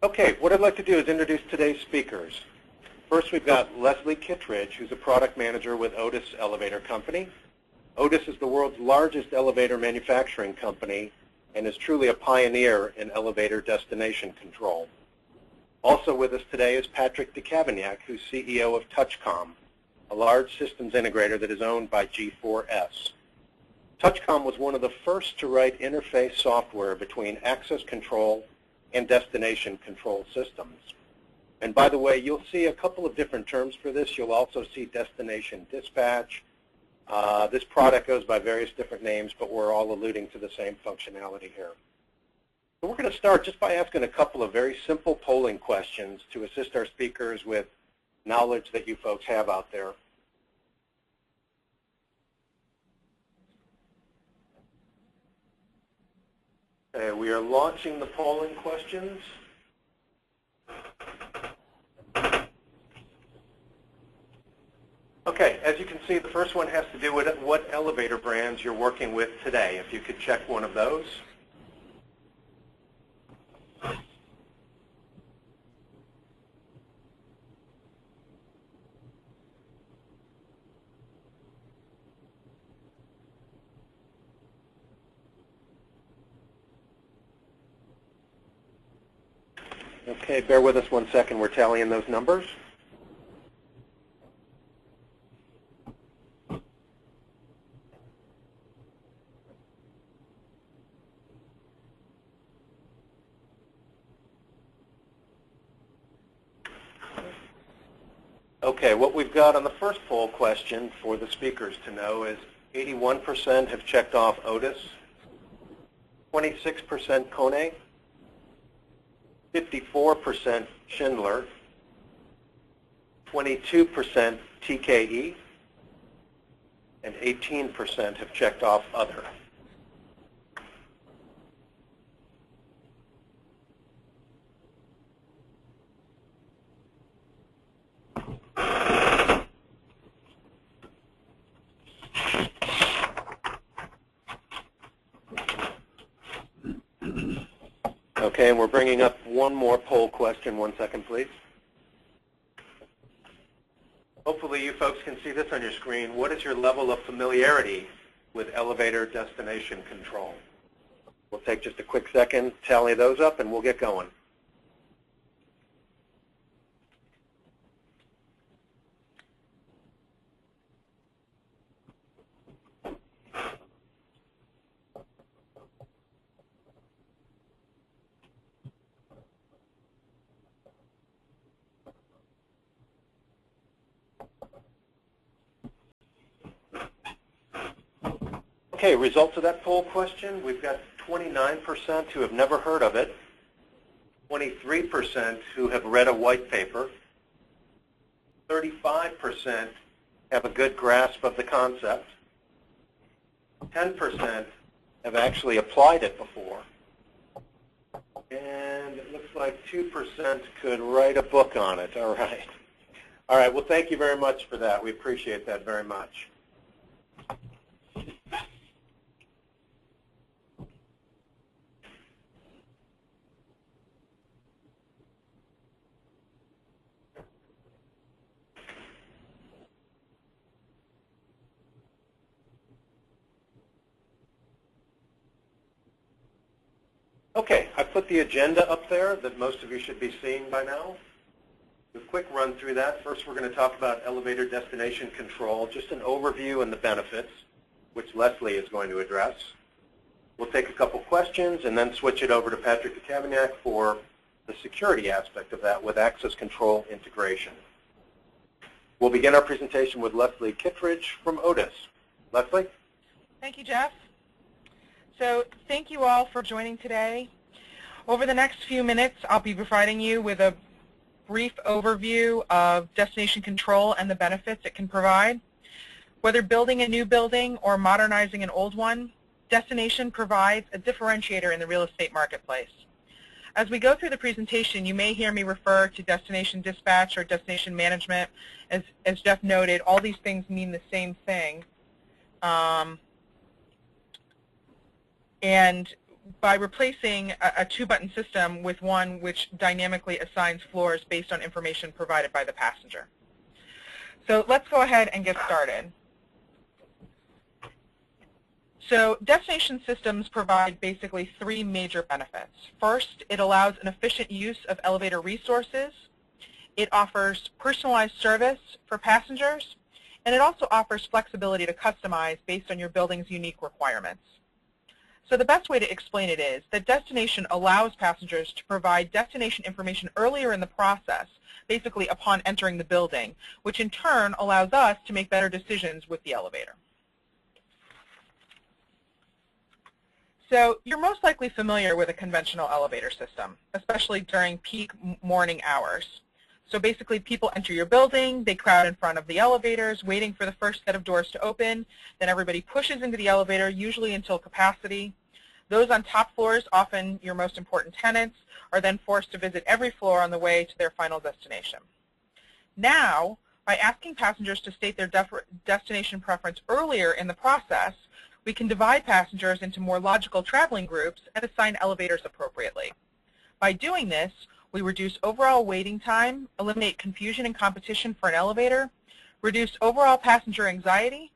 Okay, what I'd like to do is introduce today's speakers. First, we've got Leslie Kittredge, who's a product manager with Otis Elevator Company. Otis is the world's largest elevator manufacturing company and is truly a pioneer in elevator destination control. Also with us today is Patrick DeCavignac, who's CEO of Touchcom, a large systems integrator that is owned by G4S. Touchcom was one of the first to write interface software between access control and destination control systems. And by the way, you'll see a couple of different terms for this. You'll also see destination dispatch. This product goes by various different names, but we're all alluding to the same functionality here. So we're going to start just by asking a couple of very simple polling questions to assist our speakers with knowledge that you folks have out there. Okay, we are launching the polling questions. Okay, as you can see, the first one has to do with what elevator brands you're working with today. If you could check one of those. Okay, bear with us 1 second. We're tallying those numbers. Okay, what we've got on the first poll question for the speakers to know is 81% have checked off Otis, 26% Kone, 54% Schindler, 22% TKE, and 18% have checked off Other. Okay, and we're bringing up one more poll question. 1 second, please. Hopefully you folks can see this on your screen. What is your level of familiarity with elevator destination control? We'll take just a quick second, tally those up, and we'll get going. Okay, results of that poll question, we've got 29% who have never heard of it, 23% who have read a white paper, 35% have a good grasp of the concept, 10% have actually applied it before, and it looks like 2% could write a book on it. All right. All right, well, thank you very much for that. We appreciate that very much. Okay, I put the agenda up there that most of you should be seeing by now. A quick run through that. First, we're going to talk about elevator destination control, just an overview and the benefits, which Leslie is going to address. We'll take a couple questions and then switch it over to Patrick DeCavignac for the security aspect of that with access control integration. We'll begin our presentation with Leslie Kittredge from Otis. Leslie? Thank you, Jeff. So thank you all for joining today. Over the next few minutes, I'll be providing you with a brief overview of destination control and the benefits it can provide. Whether building a new building or modernizing an old one, destination provides a differentiator in the real estate marketplace. As we go through the presentation, you may hear me refer to destination dispatch or destination management. As Jeff noted, all these things mean the same thing. And by replacing a two-button system with one which dynamically assigns floors based on information provided by the passenger. So let's go ahead and get started. So destination systems provide basically three major benefits. First, it allows an efficient use of elevator resources. It offers personalized service for passengers, and it also offers flexibility to customize based on your building's unique requirements. So the best way to explain it is that destination allows passengers to provide destination information earlier in the process, basically upon entering the building, which in turn allows us to make better decisions with the elevator. So you're most likely familiar with a conventional elevator system, especially during peak morning hours. So basically people enter your building, they crowd in front of the elevators, waiting for the first set of doors to open, then everybody pushes into the elevator, usually until capacity. Those on top floors, often your most important tenants, are then forced to visit every floor on the way to their final destination. Now, by asking passengers to state their destination preference earlier in the process, we can divide passengers into more logical traveling groups and assign elevators appropriately. By doing this, we reduce overall waiting time, eliminate confusion and competition for an elevator, reduce overall passenger anxiety,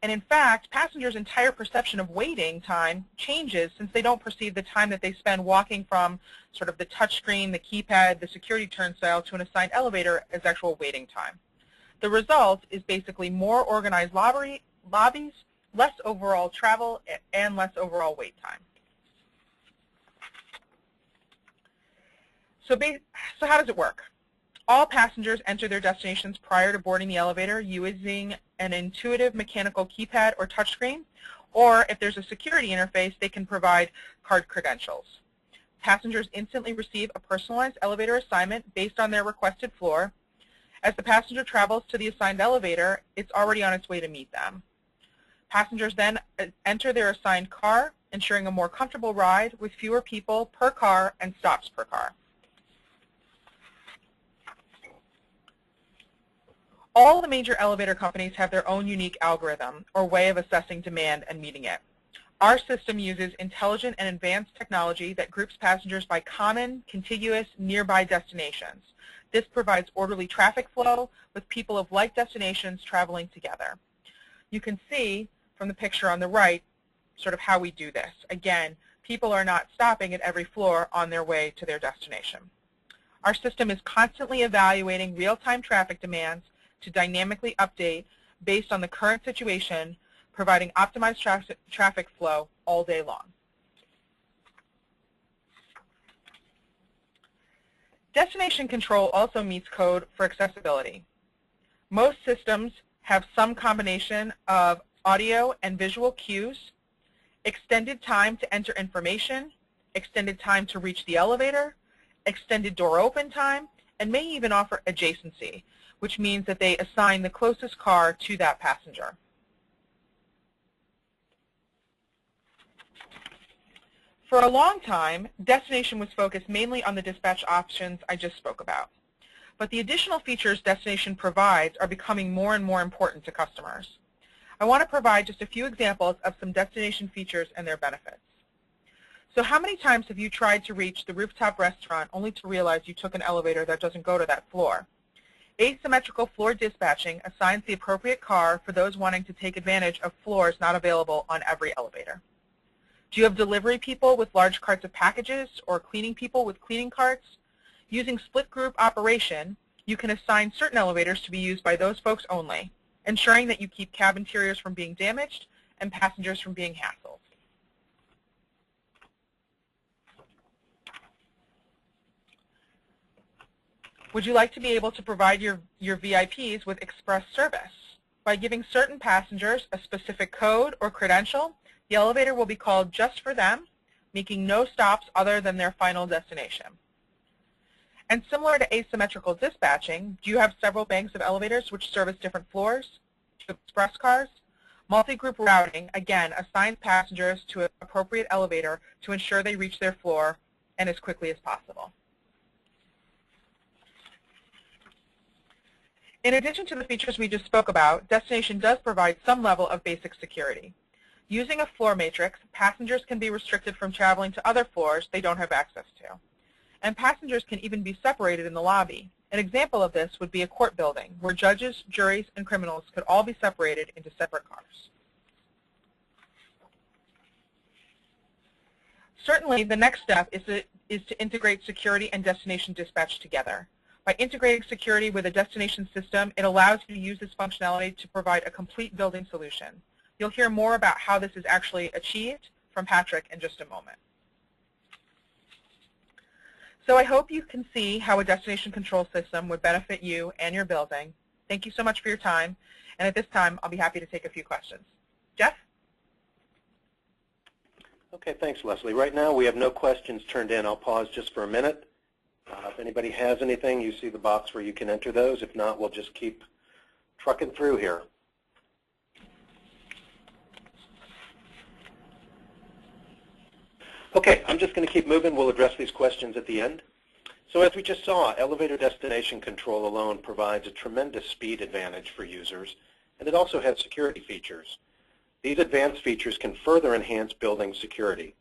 and in fact, passengers' entire perception of waiting time changes since they don't perceive the time that they spend walking from sort of the touchscreen, the keypad, the security turnstile to an assigned elevator as actual waiting time. The result is basically more organized lobbies, less overall travel, and less overall wait time. So how does it work? All passengers enter their destinations prior to boarding the elevator using an intuitive mechanical keypad or touchscreen, or if there's a security interface, they can provide card credentials. Passengers instantly receive a personalized elevator assignment based on their requested floor. As the passenger travels to the assigned elevator, it's already on its way to meet them. Passengers then enter their assigned car, ensuring a more comfortable ride with fewer people per car and stops per car. All the major elevator companies have their own unique algorithm or way of assessing demand and meeting it. Our system uses intelligent and advanced technology that groups passengers by common, contiguous, nearby destinations. This provides orderly traffic flow with people of like destinations traveling together. You can see from the picture on the right sort of how we do this. Again, people are not stopping at every floor on their way to their destination. Our system is constantly evaluating real-time traffic demands to dynamically update based on the current situation, providing optimized traffic flow all day long. Destination control also meets code for accessibility. Most systems have some combination of audio and visual cues, extended time to enter information, extended time to reach the elevator, extended door open time, and may even offer adjacency, which means that they assign the closest car to that passenger. For a long time, destination was focused mainly on the dispatch options I just spoke about. But the additional features destination provides are becoming more and more important to customers. I want to provide just a few examples of some destination features and their benefits. So how many times have you tried to reach the rooftop restaurant only to realize you took an elevator that doesn't go to that floor? Asymmetrical floor dispatching assigns the appropriate car for those wanting to take advantage of floors not available on every elevator. Do you have delivery people with large carts of packages or cleaning people with cleaning carts? Using split group operation, you can assign certain elevators to be used by those folks only, ensuring that you keep cab interiors from being damaged and passengers from being hassled. Would you like to be able to provide your VIPs with express service? By giving certain passengers a specific code or credential, the elevator will be called just for them, making no stops other than their final destination. And similar to asymmetrical dispatching, do you have several banks of elevators which service different floors to express cars? Multi-group routing, again, assigns passengers to an appropriate elevator to ensure they reach their floor and as quickly as possible. In addition to the features we just spoke about, destination does provide some level of basic security. Using a floor matrix, passengers can be restricted from traveling to other floors they don't have access to. And passengers can even be separated in the lobby. An example of this would be a court building, where judges, juries, and criminals could all be separated into separate cars. Certainly, the next step is to integrate security and destination dispatch together. By integrating security with a destination system, it allows you to use this functionality to provide a complete building solution. You'll hear more about how this is actually achieved from Patrick in just a moment. So I hope you can see how a destination control system would benefit you and your building. Thank you so much for your time. And at this time, I'll be happy to take a few questions. Jeff? Okay, thanks, Leslie. Right now, we have no questions turned in. I'll pause just for a minute. If anybody has anything, you see the box where you can enter those. If not, we'll just keep trucking through here. Okay, I'm just going to keep moving. We'll address these questions at the end. So as we just saw, elevator destination control alone provides a tremendous speed advantage for users, and it also has security features. These advanced features can further enhance building security.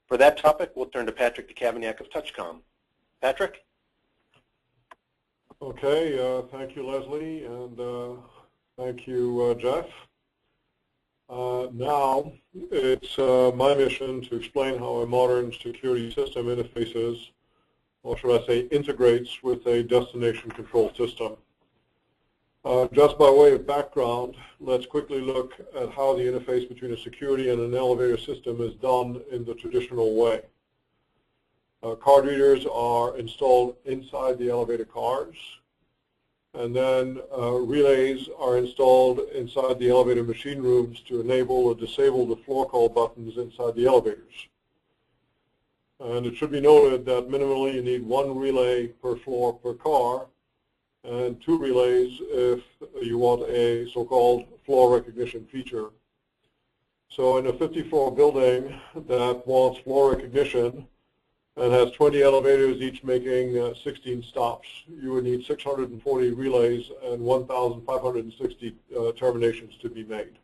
For that topic, we'll turn to Patrick DeCavignac of Touchcom. Patrick? Okay, thank you, Leslie, and thank you, Jeff. Now, it's my mission to explain how a modern security system interfaces, or should I say integrates, with a destination control system. Just by way of background, let's quickly look at how the interface between a security and an elevator system is done in the traditional way. Card readers are installed inside the elevator cars, and then relays are installed inside the elevator machine rooms to enable or disable the floor call buttons inside the elevators. And it should be noted that minimally you need one relay per floor per car, and 2 relays if you want a so-called floor recognition feature. So in a 50-floor building that wants floor recognition and has 20 elevators each making 16 stops, you would need 640 relays and 1,560 terminations to be made.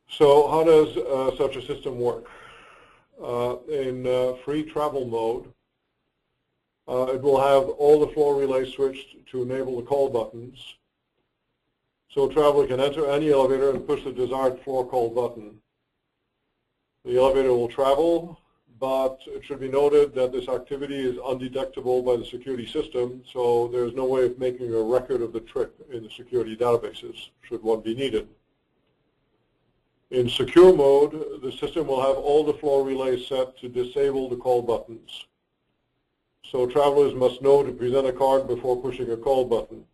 So how does such a system work? In free travel mode, it will have all the floor relays switched to enable the call buttons. So a traveler can enter any elevator and push the desired floor call button. The elevator will travel, but it should be noted that this activity is undetectable by the security system, so there's no way of making a record of the trip in the security databases, should one be needed. In secure mode, the system will have all the floor relays set to disable the call buttons. So travelers must know to present a card before pushing a call button.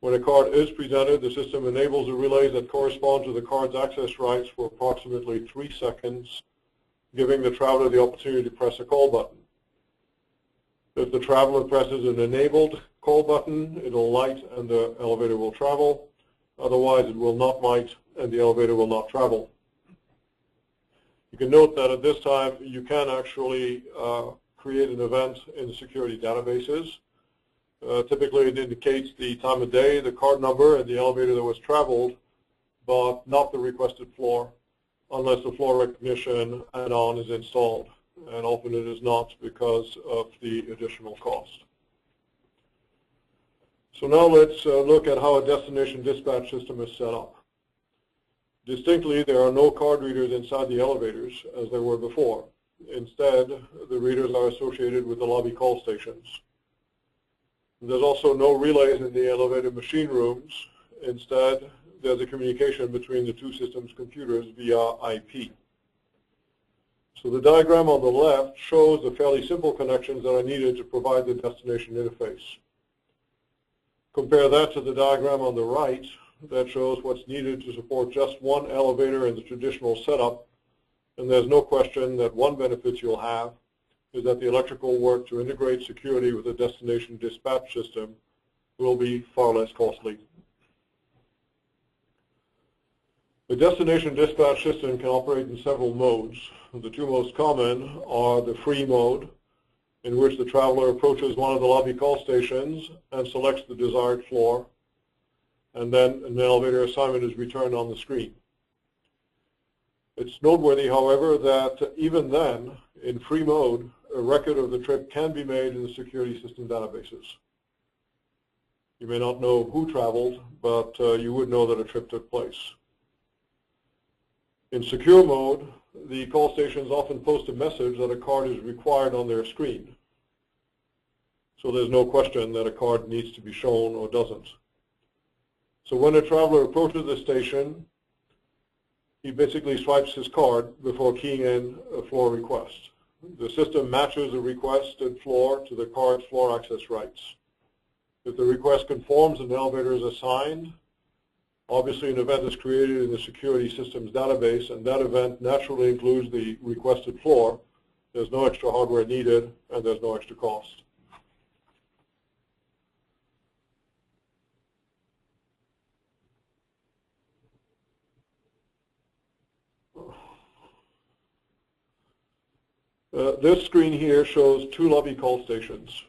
When a card is presented, the system enables the relays that correspond to the card's access rights for approximately 3 seconds, giving the traveler the opportunity to press a call button. If the traveler presses an enabled call button, it will light and the elevator will travel. Otherwise, it will not light and the elevator will not travel. You can note that at this time, you can actually create an event in the security databases. Typically, it indicates the time of day, the card number, and the elevator that was traveled, but not the requested floor, unless the floor recognition add-on is installed. And often it is not because of the additional cost. So now let's look at how a destination dispatch system is set up. Distinctly, there are no card readers inside the elevators, as there were before. Instead, the readers are associated with the lobby call stations. There's also no relays in the elevator machine rooms. Instead, there's a communication between the two systems' computers via IP. So the diagram on the left shows the fairly simple connections that are needed to provide the destination interface. Compare that to the diagram on the right that shows what's needed to support just one elevator in the traditional setup, and there's no question that one benefit you'll have is that the electrical work to integrate security with a destination dispatch system will be far less costly. The destination dispatch system can operate in several modes. The 2 most common are the free mode, in which the traveler approaches one of the lobby call stations and selects the desired floor, and then an elevator assignment is returned on the screen. It's noteworthy, however, that even then, in free mode, a record of the trip can be made in the security system databases. You may not know who traveled, but you would know that a trip took place. In secure mode, the call stations often post a message that a card is required on their screen. So there's no question that a card needs to be shown or doesn't. So when a traveler approaches the station, he basically swipes his card before keying in a floor request. The system matches the requested floor to the card's floor access rights. If the request conforms and the elevator is assigned, obviously an event is created in the security systems database, and that event naturally includes the requested floor. There's no extra hardware needed, and there's no extra cost. This screen here shows two lobby call stations.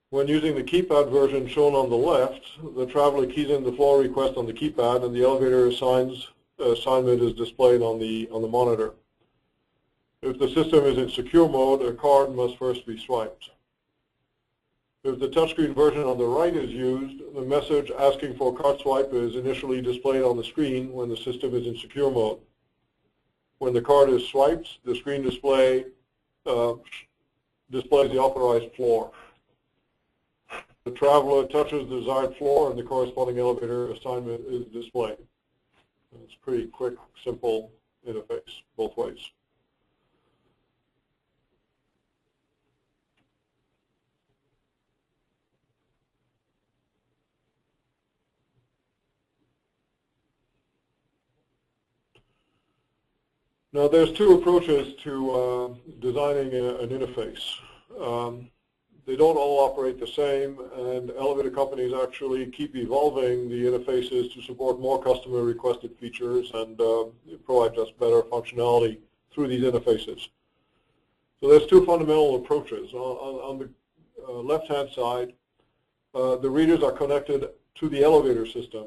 When using the keypad version shown on the left, the traveler keys in the floor request on the keypad, and the elevator assignment is displayed on the monitor. If the system is in secure mode, a card must first be swiped. If the touchscreen version on the right is used, the message asking for card swipe is initially displayed on the screen when the system is in secure mode. When the card is swiped, the screen displays the authorized floor. The traveler touches the desired floor and the corresponding elevator assignment is displayed. It's a pretty quick, simple interface both ways. Now there's two approaches to designing an interface. They don't all operate the same, and elevator companies actually keep evolving the interfaces to support more customer requested features and provide just better functionality through these interfaces. So there's two fundamental approaches. On the left-hand side, the readers are connected to the elevator system,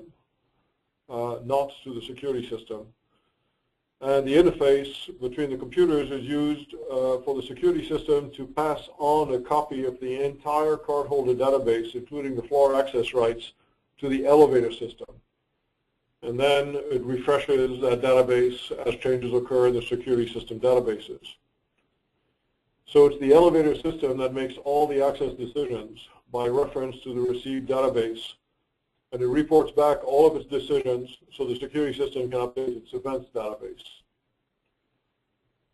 not to the security system. And the interface between the computers is used for the security system to pass on a copy of the entire cardholder database, including the floor access rights, to the elevator system. And then it refreshes that database as changes occur in the security system databases. So it's the elevator system that makes all the access decisions by reference to the received database, and it reports back all of its decisions so the security system can update its events database.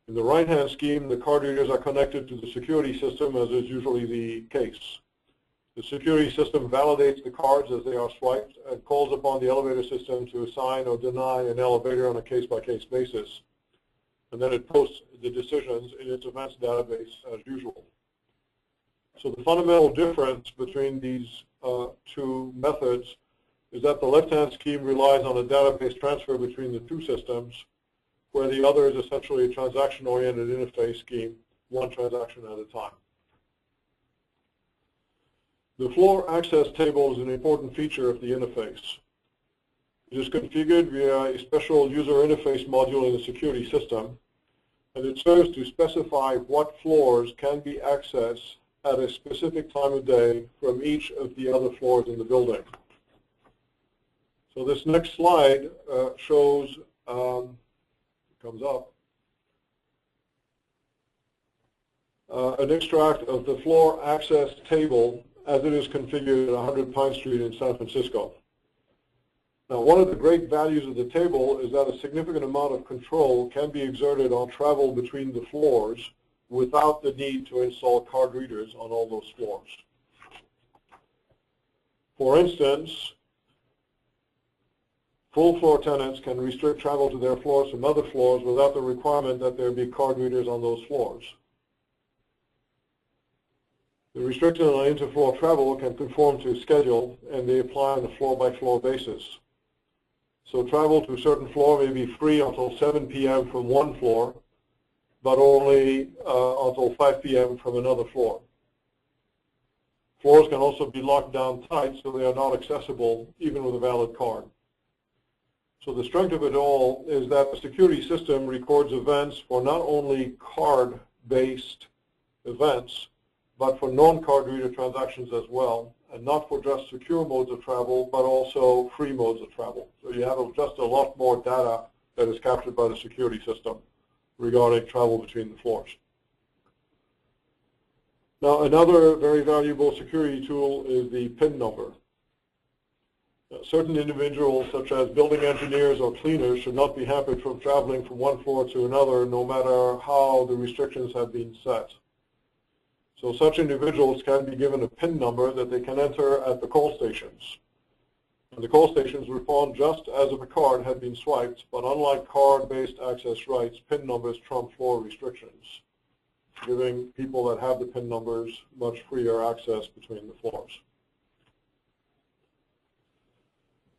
In the right-hand scheme, the card readers are connected to the security system, as is usually the case. The security system validates the cards as they are swiped and calls upon the elevator system to assign or deny an elevator on a case-by-case basis. And then it posts the decisions in its events database as usual. So the fundamental difference between these two methods is that the left-hand scheme relies on a database transfer between the two systems, where the other is essentially a transaction-oriented interface scheme, one transaction at a time. The floor access table is an important feature of the interface. It is configured via a special user interface module in the security system, and it serves to specify what floors can be accessed at a specific time of day from each of the other floors in the building. So this next slide shows, comes up, an extract of the floor access table as it is configured at 100 Pine Street in San Francisco. Now, one of the great values of the table is that a significant amount of control can be exerted on travel between the floors without the need to install card readers on all those floors. For instance, full floor tenants can restrict travel to their floors from other floors without the requirement that there be card readers on those floors. The restriction on inter-floor travel can conform to schedule, and they apply on a floor-by-floor basis. So travel to a certain floor may be free until 7 p.m. from one floor, but only until 5 p.m. from another floor. Floors can also be locked down tight so they are not accessible even with a valid card. So the strength of it all is that the security system records events for not only card-based events, but for non-card reader transactions as well, and not for just secure modes of travel, but also free modes of travel. So you have just a lot more data that is captured by the security system regarding travel between the floors. Now, another very valuable security tool is the PIN number. Certain individuals, such as building engineers or cleaners, should not be hampered from traveling from one floor to another, no matter how the restrictions have been set. So such individuals can be given a PIN number that they can enter at the call stations. And the call stations respond just as if a card had been swiped, but unlike card-based access rights, PIN numbers trump floor restrictions, giving people that have the PIN numbers much freer access between the floors.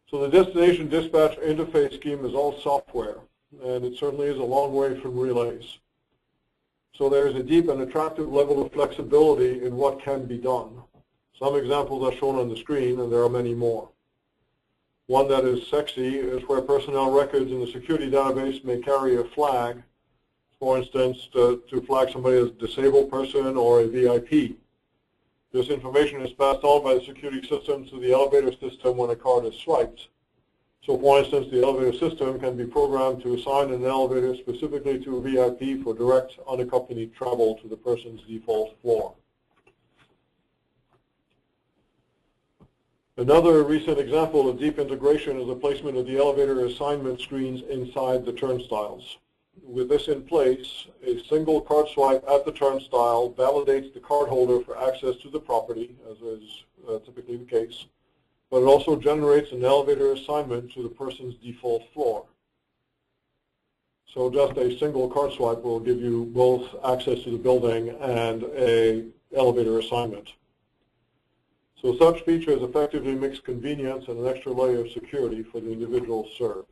So the destination dispatch interface scheme is all software, and it certainly is a long way from relays. So there is a deep and attractive level of flexibility in what can be done. Some examples are shown on the screen, and there are many more. One that is sexy is where personnel records in the security database may carry a flag, for instance, to flag somebody as a disabled person or a VIP. This information is passed on by the security system to the elevator system when a card is swiped. So, for instance, the elevator system can be programmed to assign an elevator specifically to a VIP for direct, unaccompanied travel to the person's default floor. Another recent example of deep integration is the placement of the elevator assignment screens inside the turnstiles. With this in place, a single card swipe at the turnstile validates the cardholder for access to the property, as is typically the case, but it also generates an elevator assignment to the person's default floor. So just a single card swipe will give you both access to the building and an elevator assignment. So such features effectively mix convenience and an extra layer of security for the individual served.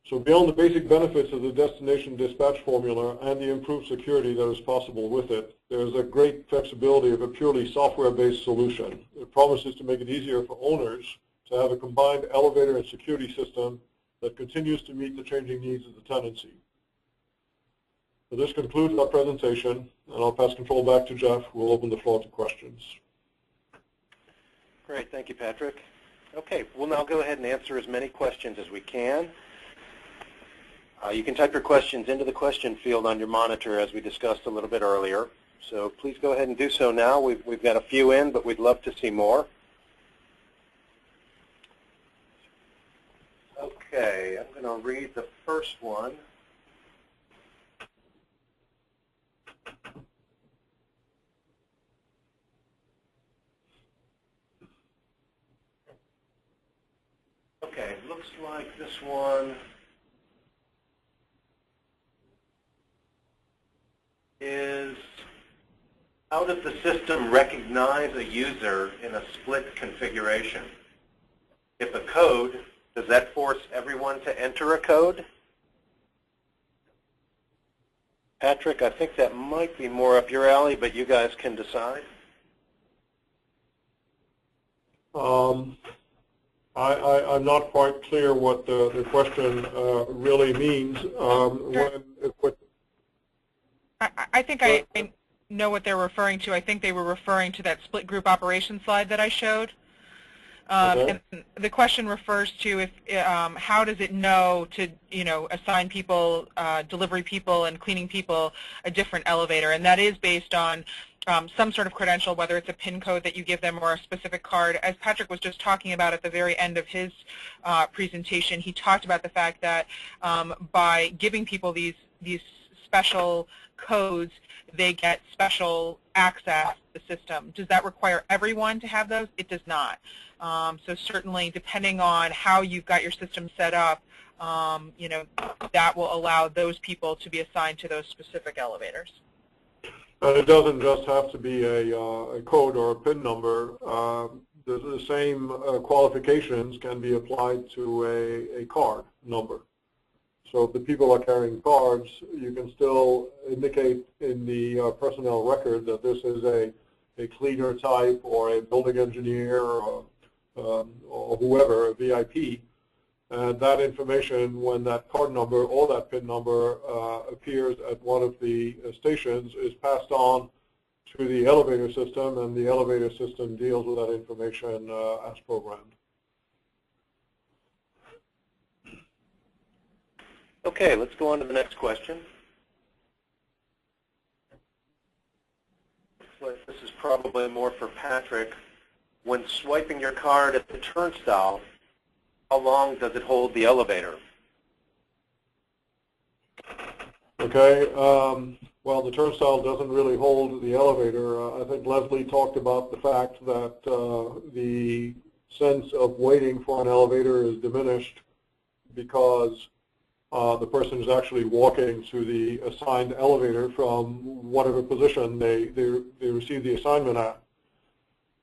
So beyond the basic benefits of the destination dispatch formula and the improved security that is possible with it, there is a great flexibility of a purely software-based solution. It promises to make it easier for owners to have a combined elevator and security system that continues to meet the changing needs of the tenancy. So this concludes our presentation, and I'll pass control back to Jeff, who will open the floor to questions. Great, thank you, Patrick. Okay, we'll now go ahead and answer as many questions as we can. You can type your questions into the question field on your monitor, as we discussed a little bit earlier. So please go ahead and do so now. We've got a few in, but we'd love to see more. Okay, I'm going to read the first one. Okay, looks like this one is, how does the system recognize a user in a split configuration? If a code, does that force everyone to enter a code? Patrick, I think that might be more up your alley, but you guys can decide. I'm not quite clear what the question really means. I think I know what they're referring to. I think they were referring to that split group operation slide that I showed. Okay. And the question refers to if how does it know to assign people, delivery people and cleaning people a different elevator, and that is based on some sort of credential, whether it's a PIN code that you give them or a specific card. As Patrick was just talking about at the very end of his presentation, he talked about the fact that by giving people these special codes, they get special access to the system. Does that require everyone to have those? It does not. So certainly, depending on how you've got your system set up, that will allow those people to be assigned to those specific elevators. And it doesn't just have to be a code or a PIN number. The same qualifications can be applied to a card number. So if the people are carrying cards, you can still indicate in the personnel record that this is a cleaner type or a building engineer or whoever, a VIP. And that information, when that card number or that PIN number appears at one of the stations, is passed on to the elevator system, and the elevator system deals with that information as programmed. Okay, let's go on to the next question. Looks like this is probably more for Patrick. When swiping your card at the turnstile, how long does it hold the elevator? Okay, well, the turnstile doesn't really hold the elevator. I think Leslie talked about the fact that the sense of waiting for an elevator is diminished because the person is actually walking to the assigned elevator from whatever position they receive the assignment at.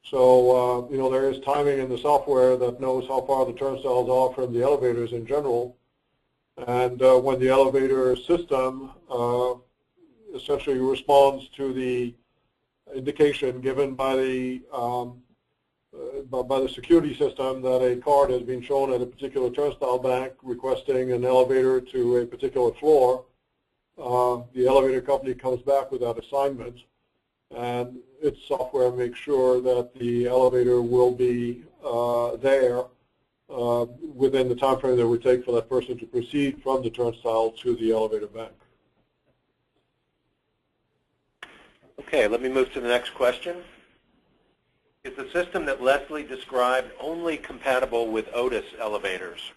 So, you know, there is timing in the software that knows how far the turnstiles are from the elevators in general. And when the elevator system essentially responds to the indication given by the security system that a card has been shown at a particular turnstile bank requesting an elevator to a particular floor, the elevator company comes back with that assignment, and its software makes sure that the elevator will be there within the time frame that it would take for that person to proceed from the turnstile to the elevator bank. Okay, let me move to the next question. Is the system that Leslie described only compatible with Otis elevators?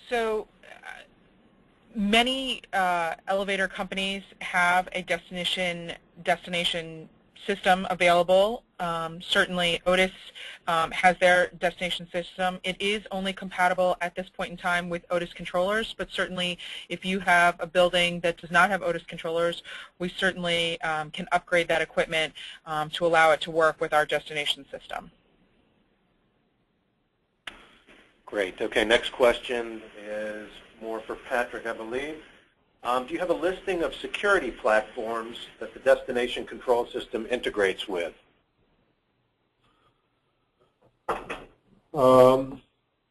So many elevator companies have a destination system available. Certainly Otis has their destination system. It is only compatible at this point in time with Otis controllers, but certainly if you have a building that does not have Otis controllers, we certainly can upgrade that equipment to allow it to work with our destination system. Great. Okay, next question is more for Patrick, I believe. Do you have a listing of security platforms that the destination control system integrates with? Well,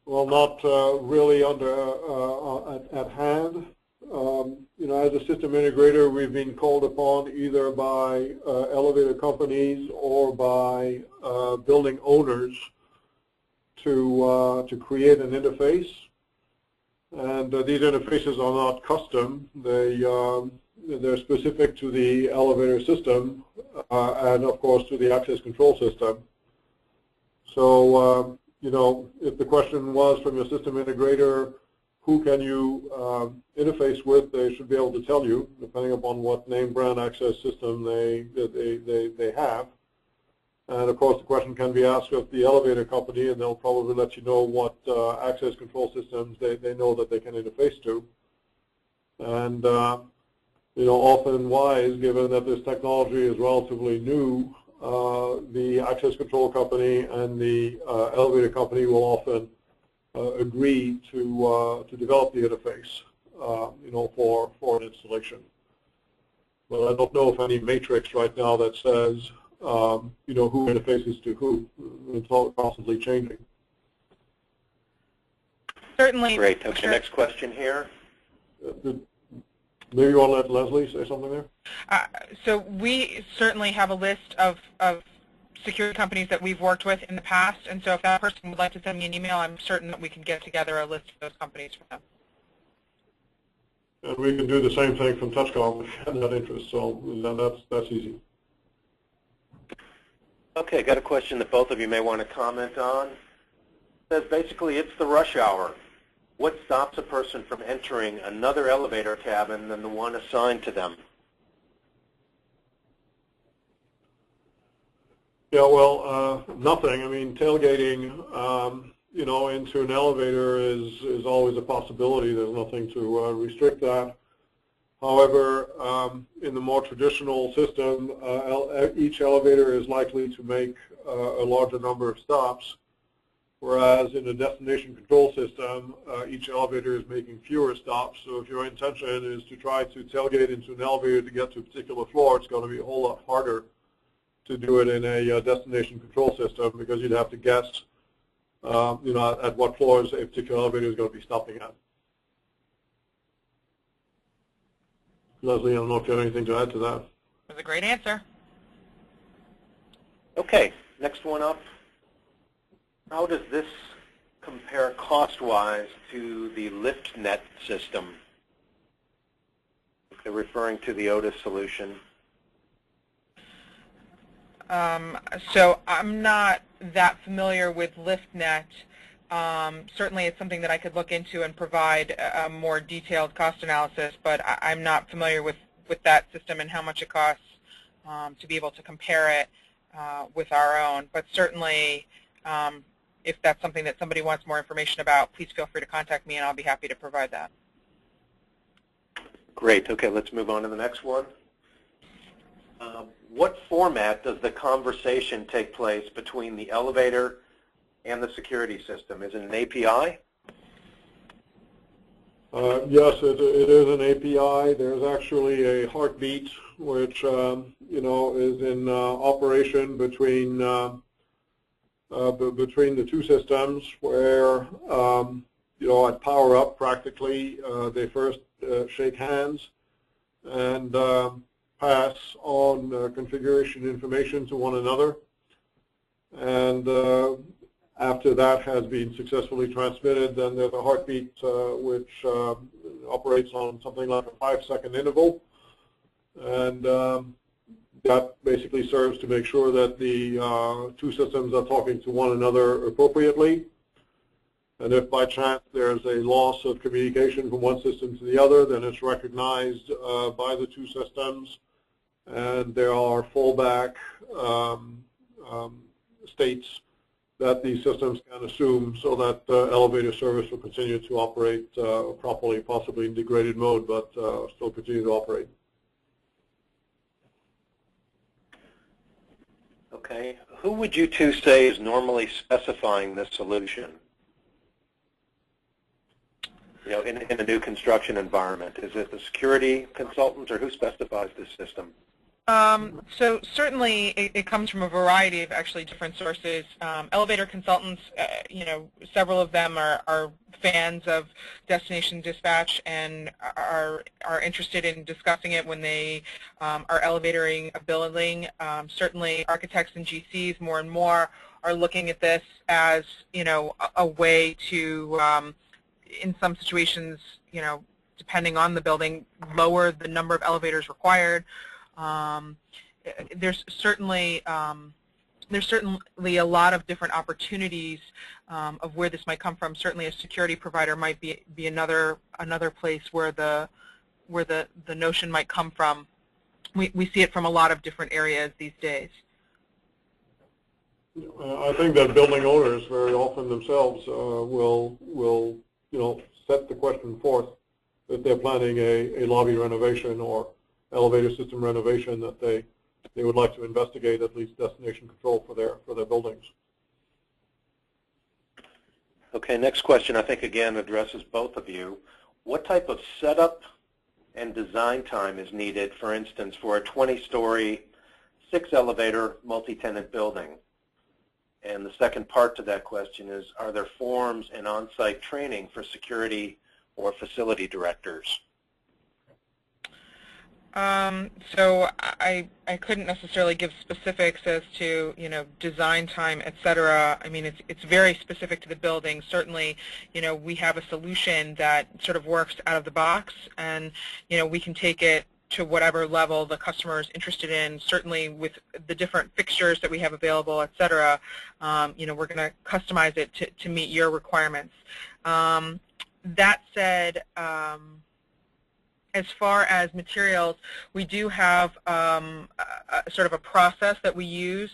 not really at hand. You know, as a system integrator, we've been called upon either by elevator companies or by building owners to create an interface. And these interfaces are not custom. They're specific to the elevator system and, of course, to the access control system. So, you know, if the question was from your system integrator, who can you interface with, they should be able to tell you, depending upon what name, brand, access system they have. And of course, the question can be asked of the elevator company, and they'll probably let you know what access control systems they know that they can interface to. And you know, often wise, given that this technology is relatively new, the access control company and the elevator company will often agree to develop the interface, you know, for an installation. But I don't know of any matrix right now that says you know, who interfaces to who. It's all constantly changing. Certainly. Great. Okay, sure. Next question here. Maybe you want to let Leslie say something there? So we certainly have a list of security companies that we've worked with in the past, and so if that person would like to send me an email, I'm certain that we can get together a list of those companies for them. And we can do the same thing from Touchcom if you have that interest, so that's easy. Okay, got a question that both of you may want to comment on. It says basically it's the rush hour. What stops a person from entering another elevator cabin than the one assigned to them? Yeah, well, nothing. I mean, tailgating, you know, into an elevator is always a possibility. There's nothing to restrict that. However, in the more traditional system, each elevator is likely to make a larger number of stops. Whereas in a destination control system, each elevator is making fewer stops. So if your intention is to try to tailgate into an elevator to get to a particular floor, it's going to be a whole lot harder to do it in a destination control system, because you'd have to guess, at what floors a particular elevator is going to be stopping at. Leslie, I don't know if you have anything to add to that. That was a great answer. Okay, next one up. How does this compare cost-wise to the LiftNet system? They're referring to the Otis solution. So I'm not that familiar with LiftNet. Certainly it's something that I could look into and provide a more detailed cost analysis, but I'm not familiar with that system and how much it costs to be able to compare it with our own. But certainly, if that's something that somebody wants more information about, please feel free to contact me and I'll be happy to provide that. Great. Okay, let's move on to the next one. What format does the conversation take place between the elevator and the security system? Is it an API? Yes, it is an API. There's actually a heartbeat, which is in operation between the two systems, where at power up, practically they first shake hands and pass on configuration information to one another, and after that has been successfully transmitted, then there's a heartbeat which operates on something like a 5-second interval, and that basically serves to make sure that the two systems are talking to one another appropriately. And if by chance there's a loss of communication from one system to the other, then it's recognized by the two systems, and there are fallback states that these systems can assume, so that elevator service will continue to operate properly, possibly in degraded mode, but still continue to operate. Okay. Who would you two say is normally specifying this solution? In a new construction environment, is it the security consultants, or who specifies this system? So certainly it comes from a variety of actually different sources. Elevator consultants, several of them are fans of destination dispatch and are interested in discussing it when they are elevatoring a building. Certainly architects and GCs more and more are looking at this as a way to, in some situations, depending on the building, lower the number of elevators required. There's certainly a lot of different opportunities of where this might come from. Certainly, a security provider might be another place where the notion might come from. We see it from a lot of different areas these days. I think that building owners very often themselves will set the question forth that they're planning a lobby renovation or elevator system renovation, that they would like to investigate at least destination control for their buildings. Okay, next question I think again addresses both of you. What type of setup and design time is needed, for instance, for a 20-story, 6-elevator multi-tenant building? And the second part to that question is, are there forms and on-site training for security or facility directors? So I couldn't necessarily give specifics as to design time, et cetera. I mean, it's very specific to the building. Certainly, we have a solution that sort of works out of the box, and we can take it to whatever level the customer is interested in. Certainly, with the different fixtures that we have available, et cetera, we're going to customize it to meet your requirements. That said, as far as materials, we do have sort of a process that we use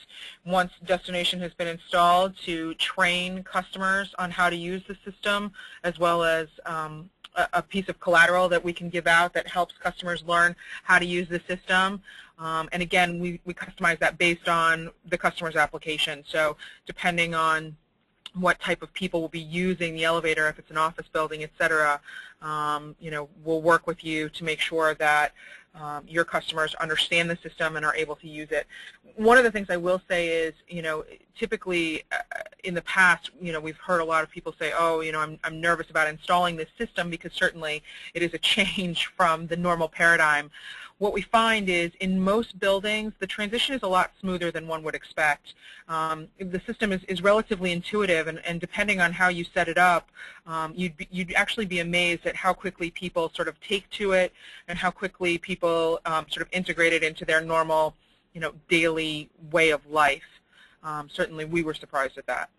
once destination has been installed to train customers on how to use the system, as well as a piece of collateral that we can give out that helps customers learn how to use the system. And again, we customize that based on the customer's application. So depending on what type of people will be using the elevator, if it's an office building, et cetera. We'll work with you to make sure that your customers understand the system and are able to use it. One of the things I will say is, typically in the past, we've heard a lot of people say, oh, I'm nervous about installing this system, because certainly it is a change from the normal paradigm. What we find is in most buildings, the transition is a lot smoother than one would expect. The system is relatively intuitive, and depending on how you set it up, you'd actually be amazed at how quickly people sort of take to it and how quickly people sort of integrate it into their normal, daily way of life. Certainly we were surprised at that.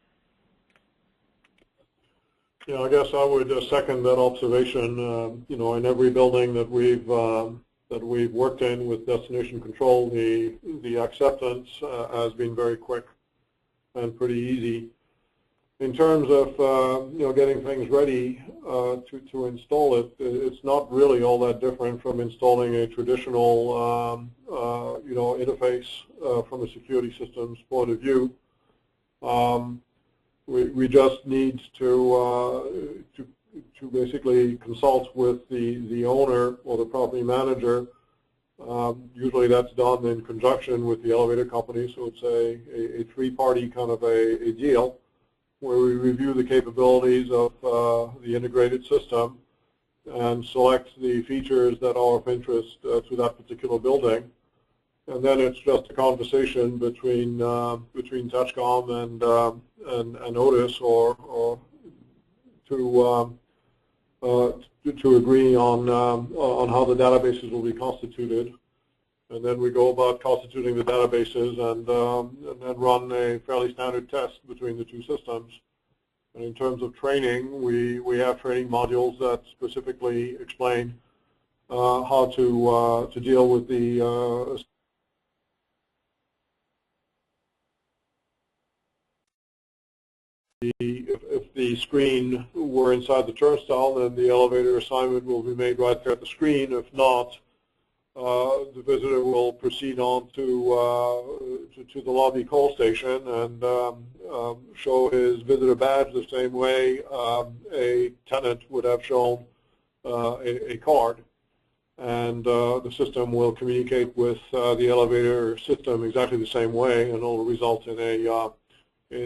Yeah, I guess I would second that observation. In every building that we've worked in with destination control, the acceptance has been very quick and pretty easy. In terms of getting things ready to install it, it's not really all that different from installing a traditional interface from a security systems point of view. We just need to basically consult with the owner or the property manager. Usually that's done in conjunction with the elevator company, so it's a three-party kind of a deal where we review the capabilities of the integrated system and select the features that are of interest to that particular building. And then it's just a conversation between Touchcom and Otis or to agree on how the databases will be constituted, and then we go about constituting the databases and then run a fairly standard test between the two systems. And in terms of training, we have training modules that specifically explain how to deal with the if the screen were inside the turnstile, then the elevator assignment will be made right there at the screen. If not, the visitor will proceed on to the lobby call station and show his visitor badge the same way a tenant would have shown a card. And the system will communicate with the elevator system exactly the same way, and it will result in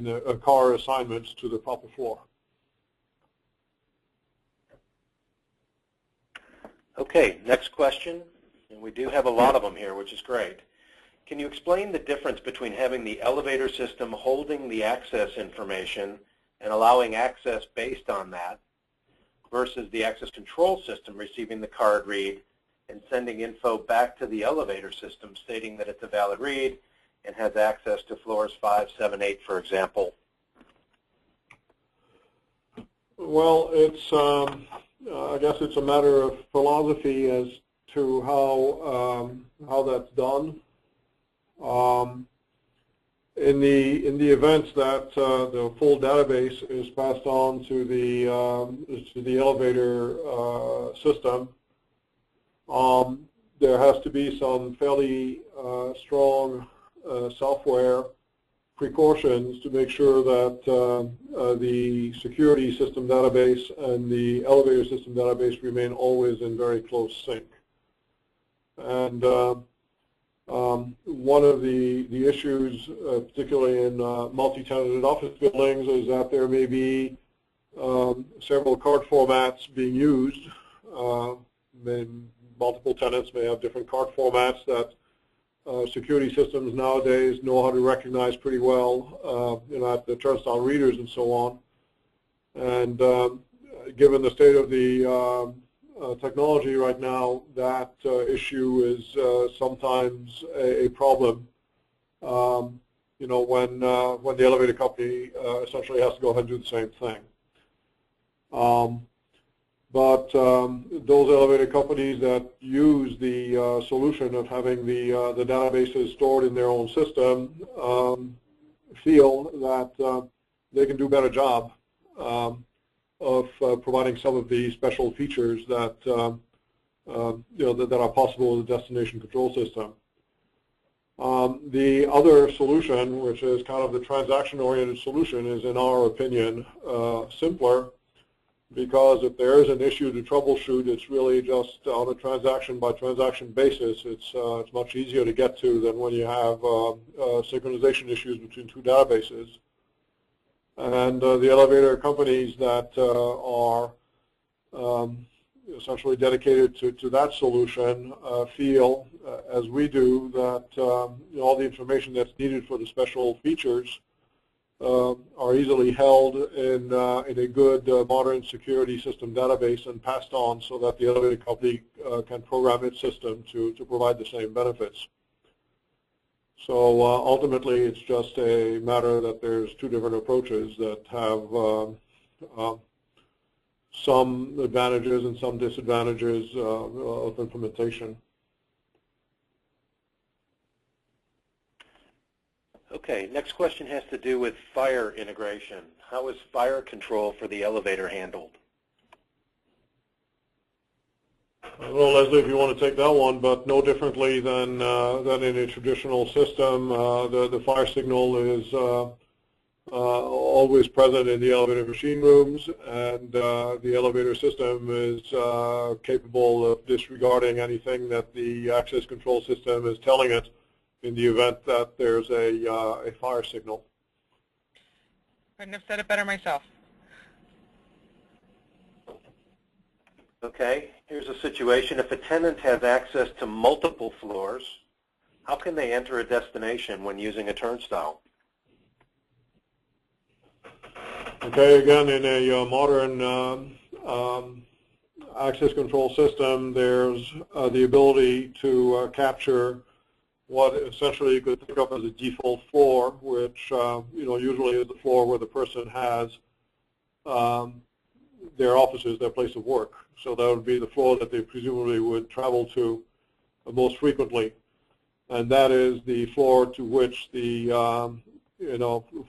a car assignment to the proper floor. Okay, next question, and we do have a lot of them here, which is great. Can you explain the difference between having the elevator system holding the access information and allowing access based on that versus the access control system receiving the card read and sending info back to the elevator system stating that it's a valid read and has access to floors 5, 7, 8, for example? Well, it's I guess it's a matter of philosophy as to how that's done. In the event that the full database is passed on to the elevator system, there has to be some fairly strong software precautions to make sure that the security system database and the elevator system database remain always in very close sync. And one of the issues, particularly in multi-tenanted office buildings, is that there may be several card formats being used. Multiple tenants may have different card formats that security systems nowadays know how to recognize pretty well, at the turnstile readers and so on. And given the state of the technology right now, that issue is sometimes a problem. When the elevator company essentially has to go ahead and do the same thing. But those elevator companies that use the solution of having the databases stored in their own system feel that they can do a better job of providing some of the special features that that are possible with the destination control system. The other solution, which is kind of the transaction-oriented solution, is, in our opinion, simpler, because if there is an issue to troubleshoot, it's really just on a transaction-by-transaction basis. It's much easier to get to than when you have synchronization issues between two databases. And the elevator companies that are essentially dedicated to that solution feel, as we do, that all the information that's needed for the special features are easily held in a good modern security system database and passed on so that the elevator company can program its system to provide the same benefits. So ultimately, it's just a matter that there's two different approaches that have some advantages and some disadvantages of implementation. Okay, next question has to do with fire integration. How is fire control for the elevator handled? I don't know, Leslie, if you want to take that one, but no differently than in a traditional system. The fire signal is always present in the elevator machine rooms, and the elevator system is capable of disregarding anything that the access control system is telling it in the event that there's a fire signal. Couldn't have said it better myself. Okay, here's a situation. If a tenant has access to multiple floors, how can they enter a destination when using a turnstile? Okay, again, in a modern access control system, there's the ability to capture what essentially you could think of as a default floor, which usually is the floor where the person has their offices, their place of work. So that would be the floor that they presumably would travel to most frequently, and that is the floor to which the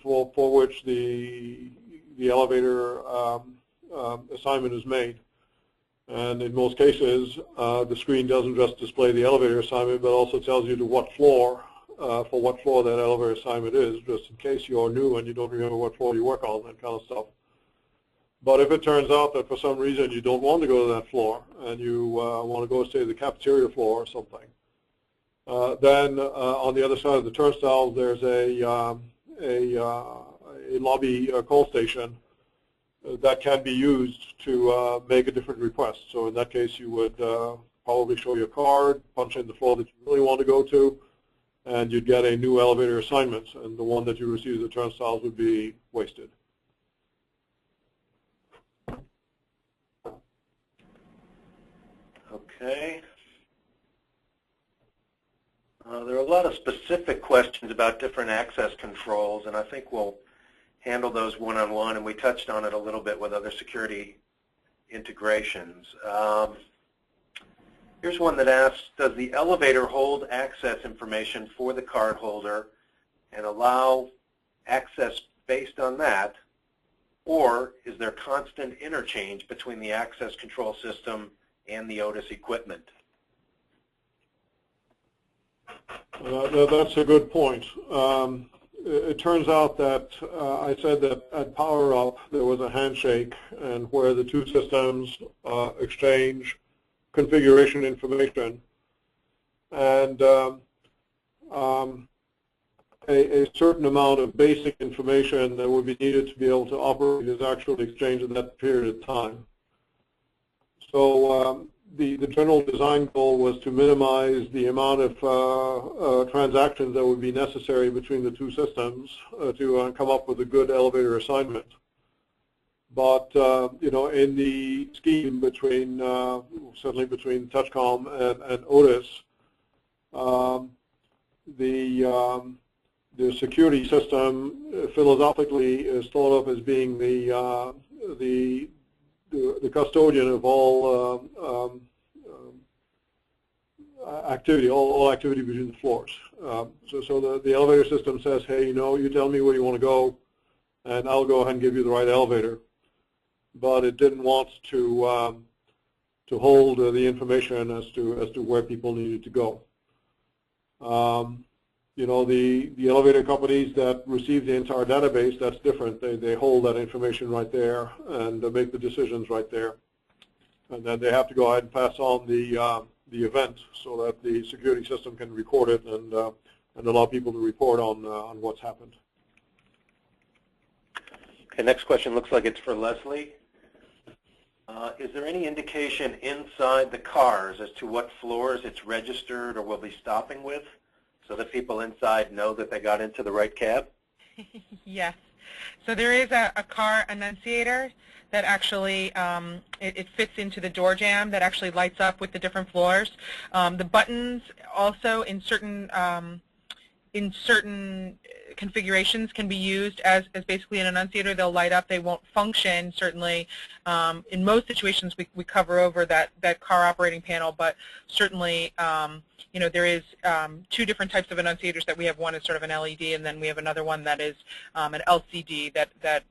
for which the elevator assignment is made. And in most cases, the screen doesn't just display the elevator assignment, but also tells you to what floor, for what floor that elevator assignment is, just in case you're new and you don't remember what floor you work on, that kind of stuff. But if it turns out that for some reason you don't want to go to that floor and you want to go, say, to the cafeteria floor or something, then on the other side of the turnstile, there's a lobby call station that can be used to make a different request. So in that case, you would probably show your card, punch in the floor that you really want to go to, and you'd get a new elevator assignment, and the one that you received the turnstiles would be wasted. Okay. There are a lot of specific questions about different access controls, and I think we'll handle those one-on-one, and we touched on it a little bit with other security integrations. Here's one that asks, does the elevator hold access information for the card holder and allow access based on that, or is there constant interchange between the access control system and the Otis equipment? That's a good point. It turns out that I said that at Power Up there was a handshake, and where the two systems exchange configuration information, and a certain amount of basic information that would be needed to be able to operate is actually exchanged in that period of time. So the general design goal was to minimize the amount of transactions that would be necessary between the two systems to come up with a good elevator assignment. But in the scheme between certainly between Touchcom and Otis, the security system philosophically is thought of as being the custodian of all activity, all activity between the floors. So the elevator system says, hey, you tell me where you want to go, and I'll go ahead and give you the right elevator. But it didn't want to hold the information as to where people needed to go. the elevator companies that receive the entire database, that's different. They hold that information right there and make the decisions right there. And then they have to go ahead and pass on the event so that the security system can record it and allow people to report on what's happened. Okay, next question looks like it's for Leslie. Is there any indication inside the cars as to what floors it's registered or will be stopping with so that people inside know that they got into the right cab? Yes. So there is a car annunciator that actually, it fits into the door jamb that actually lights up with the different floors. The buttons also in certain configurations can be used as basically an annunciator. They'll light up. They won't function, certainly. In most situations, we cover over that car operating panel, but certainly, there is two different types of annunciators that we have. One is sort of an LED, and then we have another one that is an LCD that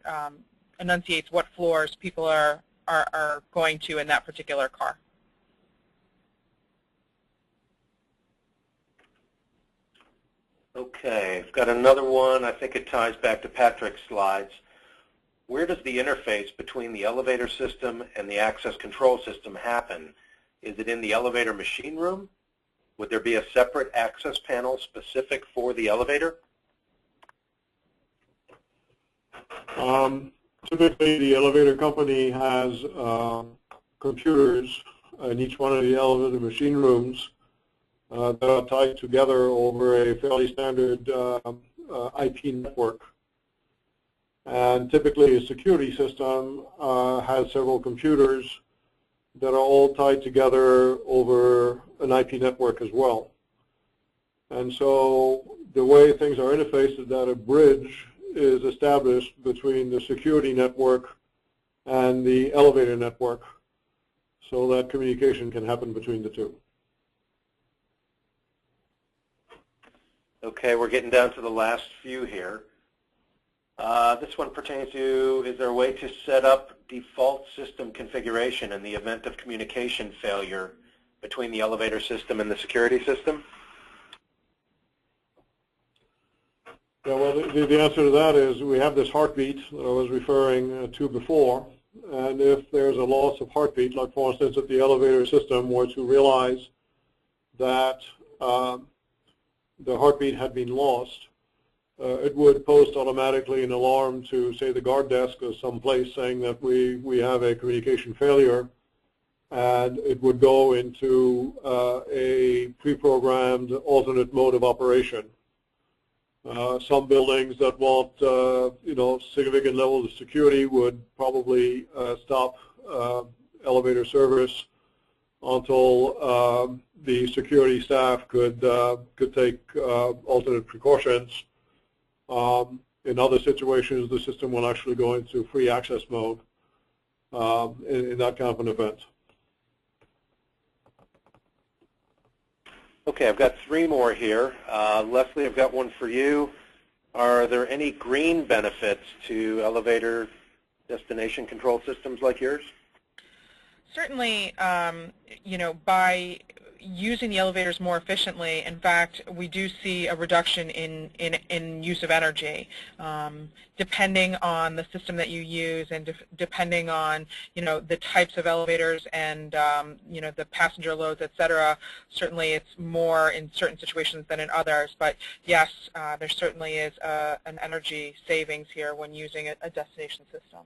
enunciates what floors people are going to in that particular car. Okay, I've got another one. I think it ties back to Patrick's slides. Where does the interface between the elevator system and the access control system happen? Is it in the elevator machine room? Would there be a separate access panel specific for the elevator? Typically, the elevator company has computers in each one of the elevator machine rooms that are tied together over a fairly standard IP network. And typically a security system has several computers that are all tied together over an IP network as well. And so the way things are interfaced is that a bridge is established between the security network and the elevator network so that communication can happen between the two. Okay, we're getting down to the last few here. This one pertains to, is there a way to set up default system configuration in the event of communication failure between the elevator system and the security system? Yeah, well, the answer to that is we have this heartbeat that I was referring to before, and if there's a loss of heartbeat, like for instance if the elevator system were to realize that the heartbeat had been lost, it would post automatically an alarm to, say, the guard desk or someplace saying that we have a communication failure, and it would go into a pre-programmed alternate mode of operation. Some buildings that want significant levels of security would probably stop elevator service until the security staff could take alternate precautions. In other situations, the system will actually go into free access mode in that kind of an event. Okay, I've got three more here. Leslie, I've got one for you. Are there any green benefits to elevator destination control systems like yours? Certainly, by using the elevators more efficiently, in fact, we do see a reduction in use of energy, depending on the system that you use and depending on, the types of elevators and, the passenger loads, et cetera. Certainly, it's more in certain situations than in others. But yes, there certainly is an energy savings here when using a destination system.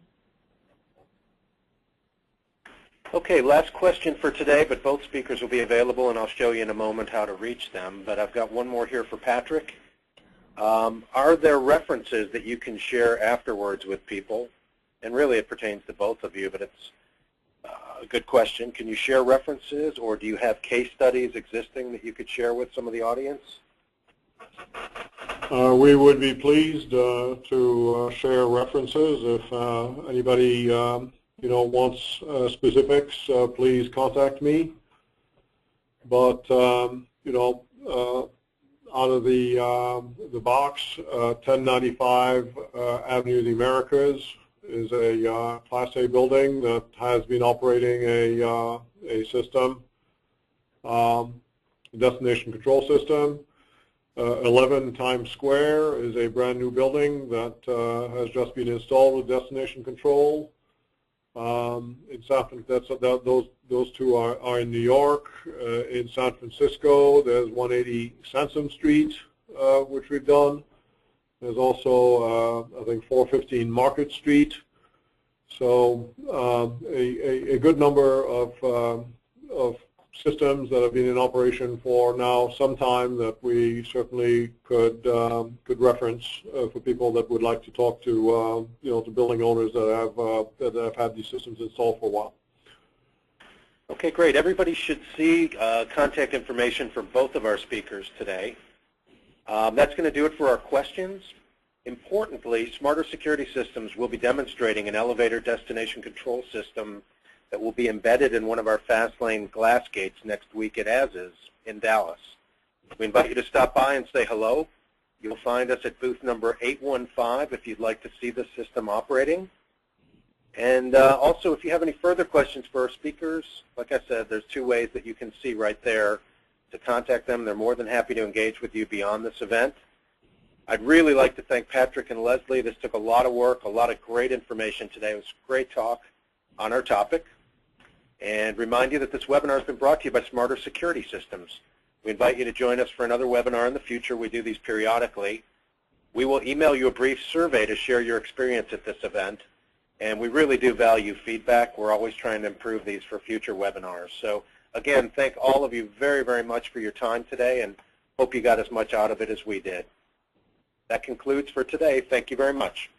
Okay, last question for today, but both speakers will be available, and I'll show you in a moment how to reach them. But I've got one more here for Patrick. Are there references that you can share afterwards with people? And really it pertains to both of you, but it's a good question. Can you share references, or do you have case studies existing that you could share with some of the audience? We would be pleased to share references. If anybody wants specifics, please contact me. But out of the box, 1095 Avenue of the Americas is a Class A building that has been operating a system, a destination control system. 11 Times Square is a brand new building that has just been installed with destination control. In those two are in New York. In San Francisco, there's 180 Sansom Street, which we've done. There's also, I think, 415 Market Street. So a good number of systems that have been in operation for now some time that we certainly could reference for people that would like to talk to to building owners that have had these systems installed for a while. Okay, great. Everybody should see contact information for both of our speakers today. That's going to do it for our questions. Importantly, Smarter Security Systems will be demonstrating an elevator destination control system that will be embedded in one of our fast lane glass gates next week at ASIS in Dallas. We invite you to stop by and say hello. You'll find us at booth number 815 if you'd like to see the system operating. And also, if you have any further questions for our speakers, like I said, there's two ways that you can see right there to contact them. They're more than happy to engage with you beyond this event. I'd really like to thank Patrick and Leslie. This took a lot of work, a lot of great information today. It was a great talk on our topic. And remind you that this webinar has been brought to you by Smarter Security Systems. We invite you to join us for another webinar in the future. We do these periodically. We will email you a brief survey to share your experience at this event. And we really do value feedback. We're always trying to improve these for future webinars. So again, thank all of you very, very much for your time today, and hope you got as much out of it as we did. That concludes for today. Thank you very much.